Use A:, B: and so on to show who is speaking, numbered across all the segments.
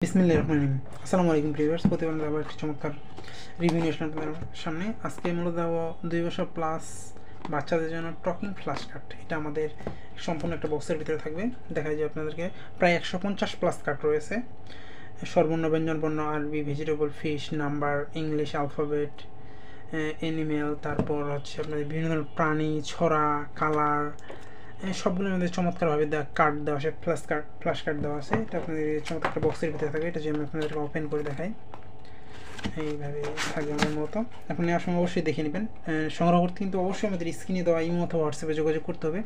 A: বিসমিল্লাহির রহমানির রহিম। আসসালামু আলাইকুম ভিউয়ার্স, প্রতিদিন আবার একটি চমৎকার রিভিউ নিয়ে আসলাম আপনাদের সামনে। আজকে মূলত 2 বছর প্লাস বাচ্চাদের জন্য টকিং ফ্ল্যাশ কার্ড। এটা আমাদের সম্পূর্ণ একটা বক্সের ভিতরে থাকবে। দেখা যায় আপনাদেরকে প্রায় 150 প্লাস কার্ড রয়েছে। স্বরবর্ণ, ব্যঞ্জনবর্ণ, আরবি, vegetable, fish, number, English alphabet, animal, তারপর হচ্ছে আপনাদের বিভিন্ন ধরনের প্রাণী, ছড়া, কালার, সবগুলোর মধ্যে চমৎকারভাবে কার্ড দেওয়া আছে। ফ্ল্যাশ কার্ড দেওয়া আছে। এটা আপনাদের চমৎকার একটা বক্সের ভিতরে থাকবে। এটা যে আমি আপনাদেরকে ওপেন করে দেখাই, এইভাবে থাকবে আমার মতো। আপনি নেওয়ার সময় অবশ্যই দেখে নেবেন। সংগ্রহ করতে কিন্তু অবশ্যই আমাদের স্ক্রিনে দেওয়া ইমো অথবা হোয়াটসঅ্যাপে যোগাযোগ করতে হবে।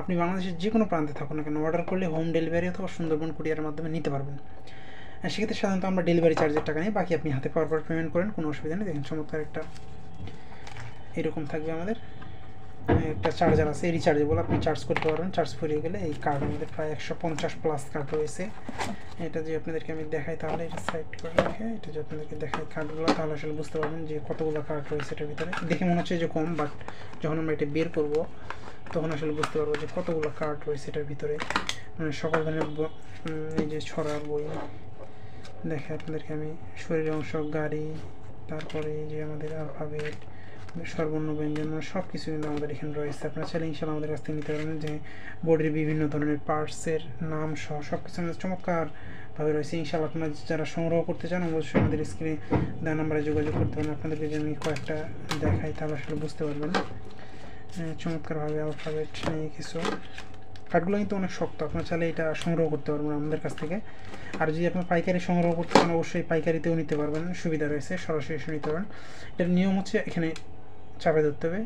A: আপনি বাংলাদেশের যে কোনো প্রান্তে থাকুন না কেন, অর্ডার করলে হোম ডেলিভারি অথবা সুন্দরবন কুরিয়ারের মাধ্যমে নিতে পারবেন। সেক্ষেত্রে সাধারণত আমরা ডেলিভারি চার্জের টাকা নিই, বাকি আপনি হাতে পাওয়ার পর পেমেন্ট করেন, কোনো অসুবিধা নেই। দেখেন চমৎকার একটা এরকম থাকবে আমাদের একটা চার্জার আছে, রিচার্জেবল, আপনি চার্জ করতে পারবেন। চার্জ ফুরিয়ে গেলে এই কার্ড আমাদের প্রায় 150 প্লাস কার্ড রয়েছে। এটা যে আপনাদেরকে আমি দেখাই, তাহলে এটা সাইড করে রেখে এটা যে আপনাদেরকে দেখাই কার্ডগুলো, তাহলে আসলে বুঝতে পারবেন যে কতগুলো কার্ড রয়েছে এটার ভিতরে। দেখে মনে হচ্ছে যে কম, বাট যখন আমরা এটা বের করব তখন আসলে বুঝতে পারবো যে কতগুলো কার্ড রয়েছে এটার ভিতরে। মানে সকল ধরনের এই যে ছড়া বই দেখে আপনাদেরকে আমি, শরীরের অংশ, গাড়ি, তারপরে এই যে আমাদের অ্যালফাবেট, স্বরবর্ণ, ব্যঞ্জন, সব কিছু কিন্তু আমাদের এখানে রয়েছে। আপনারা চাইলে ইনশাআল্লাহ আমাদের কাছ থেকে নিতে পারবেন। যে বোর্ডের বিভিন্ন ধরনের পার্টসের নাম সহ সব কিছু আমাদের চমৎকারভাবে রয়েছে। ইনশাআল্লাহ আপনারা যারা সংগ্রহ করতে চান অবশ্যই আমাদের স্ক্রিনে দেওয়া নাম্বারে যোগাযোগ করতে পারেন। আপনাদেরকে যে আমি কয়েকটা দেখাই তাহলে আসলে বুঝতে পারবেন চমৎকারভাবে। অ্যালফাবেট নিয়ে কিছু কার্ডগুলো কিন্তু অনেক শক্ত, আপনার চাইলে এটা সংগ্রহ করতে পারবেন আমাদের কাছ থেকে। আর যদি আপনার পাইকারি সংগ্রহ করতে চান অবশ্যই পাইকারিতেও নিতে পারবেন, সুবিধা রয়েছে, সরাসরি এসে নিতে পারবেন। এটার নিয়ম হচ্ছে এখানে চাপে ধরতে হবে।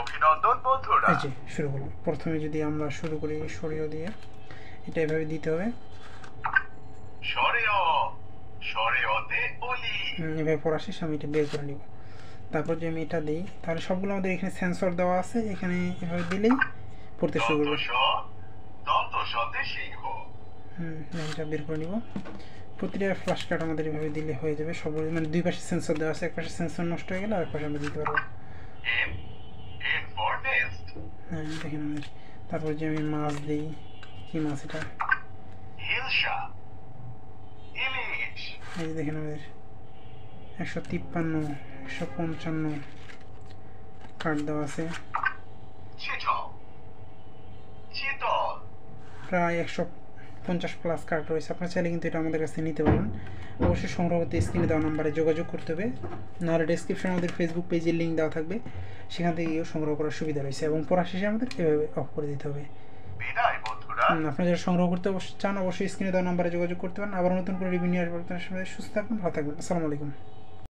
A: অভিনন্দন বন্ধুরা। এই যে শুরু করলাম। প্রথমে যদি আমরা শুরু করি সরিয়ে দিয়ে, এটা এভাবে দিতে হবে, এভাবে পড়া শেষ। আমি এটা বের করে নিব। তারপর যে আমি এটা দিই, তাহলে সবগুলো আমাদের এখানে সেন্সর দেওয়া আছে, এখানে এভাবে দিলেই পড়তে শুরু করবে। এটা বের করে নিব। প্রতিটা ফ্ল্যাশ কার্ড আমাদের এভাবে দিলে হয়ে যাবে। সব মানে দুই পাশে সেন্সর দেওয়া আছে, এক পাশে সেন্সর নষ্ট হয়ে গেলে আরেক পাশে আমরা দিতে পারবো। হ্যাঁ দেখেন আমাদের। তারপর যে আমি মাছ দিই, কি মাছ এটা, এই যে দেখেন আমাদের 153, 155 কার্ড দেওয়া আছে। প্রায় 150 প্লাস কার্ড রয়েছে। আপনার চাইলে কিন্তু এটা আমাদের কাছে নিতে পারেন। অবশ্যই সংগ্রহ করতে স্ক্রিনে দেওয়া নাম্বারে যোগাযোগ করতে হবে, নাহলে ডেসক্রিপশনে আমাদের ফেসবুক পেজের লিঙ্ক দেওয়া থাকবে, সেখান থেকে গিয়েও সংগ্রহ করার সুবিধা রয়েছে। এবং পড়া শেষে আমাদের এভাবে অফ করে দিতে হবে। আপনারা যারা সংগ্রহ করতে চান অবশ্যই স্ক্রিনে দেওয়া নাম্বারে যোগাযোগ করতে পারেন। আবার নতুন করে রিভিউ নিয়ে আসবেন। আপনার সাথে সুস্থ থাকবেন, ভালো থাকবেন। আসসালামু আলাইকুম।